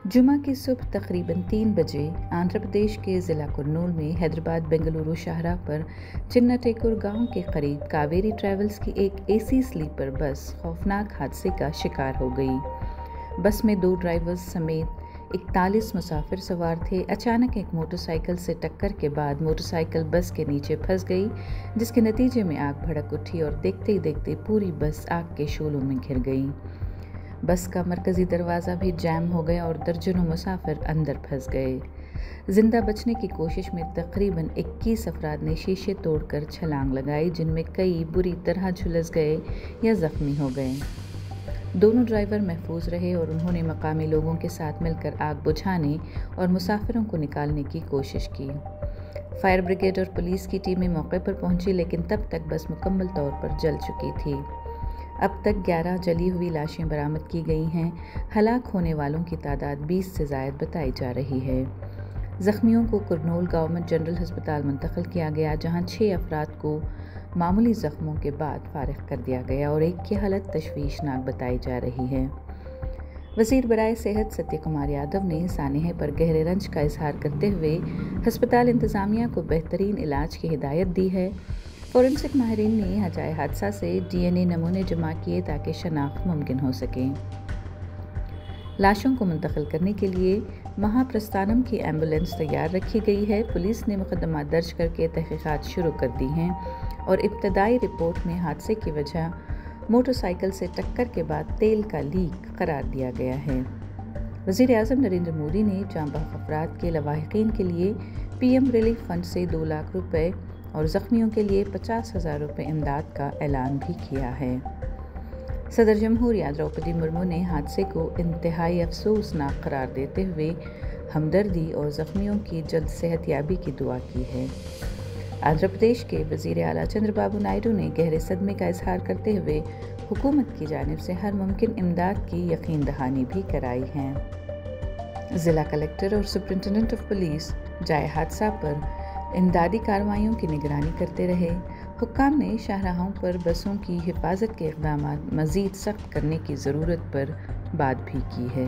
जुमा की सुबह तकरीबन 3 बजे आंध्र प्रदेश के ज़िला कुर्नूल में हैदराबाद बेंगलुरु शाहराह पर चिन्नाटेकुर गांव के करीब कावेरी ट्रैवल्स की एक एसी स्लीपर बस खौफनाक हादसे का शिकार हो गई। बस में 2 ड्राइवर्स समेत 41 मुसाफिर सवार थे। अचानक एक मोटरसाइकिल से टक्कर के बाद मोटरसाइकिल बस के नीचे फंस गई, जिसके नतीजे में आग भड़क उठी और देखते ही देखते पूरी बस आग के शोलों में घिर गई। बस का मरकज़ी दरवाज़ा भी जैम हो गया और दर्जनों मुसाफिर अंदर फंस गए। जिंदा बचने की कोशिश में तकरीबन 21 अफराद ने शीशे तोड़कर छलांग लगाई, जिनमें कई बुरी तरह झुलस गए या ज़ख्मी हो गए। दोनों ड्राइवर महफूज रहे और उन्होंने मकामी लोगों के साथ मिलकर आग बुझाने और मुसाफिरों को निकालने की कोशिश की। फायर ब्रिगेड और पुलिस की टीमें मौके पर पहुंची, लेकिन तब तक बस मुकम्मल तौर पर जल चुकी थी। अब तक 11 जली हुई लाशें बरामद की गई हैं। हलाक होने वालों की तादाद 20 से ज़ायद बताई जा रही है। ज़ख्मियों को कुर्नूल गवर्नमेंट जनरल अस्पताल मुंतकिल किया गया, जहां 6 अफराद को मामूली ज़ख्मों के बाद फारिग कर दिया गया और एक की हालत तशवीशनाक बताई जा रही है। वज़ीर बराए सेहत सत्य कुमार यादव ने सानेह पर गहरे रंज का इजहार करते हुए हस्पताल इंतज़ामिया को बेहतरीन इलाज की हिदायत दी है। फॉरेंसिक माहिरीन ने हजाए हादसा से DNA नमूने जमा किए ताकि शनाख्त मुमकिन हो सके। लाशों को मुंतकिल करने के लिए महाप्रस्थानम की एम्बुलेंस तैयार रखी गई है। पुलिस ने मुकदमा दर्ज करके तहकीकात शुरू कर दी हैं और इब्तदाई रिपोर्ट में हादसे की वजह मोटरसाइकिल से टक्कर के बाद तेल का लीक करार दिया गया है। वज़ीर आज़म नरेंद्र मोदी ने जांबाज़ अफराद के लवाहिकीन के लिए PM रिलीफ फंड से 2 लाख रुपए और ज़ख्मियों के लिए 50,000 रुपये इमदाद का ऐलान भी किया है। सदर जमहूरिया द्रौपदी मुर्मू ने हादसे को इंतहाई अफसोसनाक करार देते हुए हमदर्दी और ज़ख्मियों की जल्द सेहतयाबी की दुआ की है। आंध्र प्रदेश के वज़ीर आला चंद्रबाबू नायडू ने गहरे सदमे का इजहार करते हुए हुकूमत की जानिब से हर मुमकिन इमदाद की यकीन दहानी भी कराई है। ज़िला कलेक्टर और सुपरिटेंडेंट ऑफ पुलिस जाए हादसा पर इमदादी कार्रवाइयों की निगरानी करते रहे। हुक्काम ने शाहराहों पर बसों की हिफाजत के इक़दामात मज़ीद सख्त करने की ज़रूरत पर बात भी की है।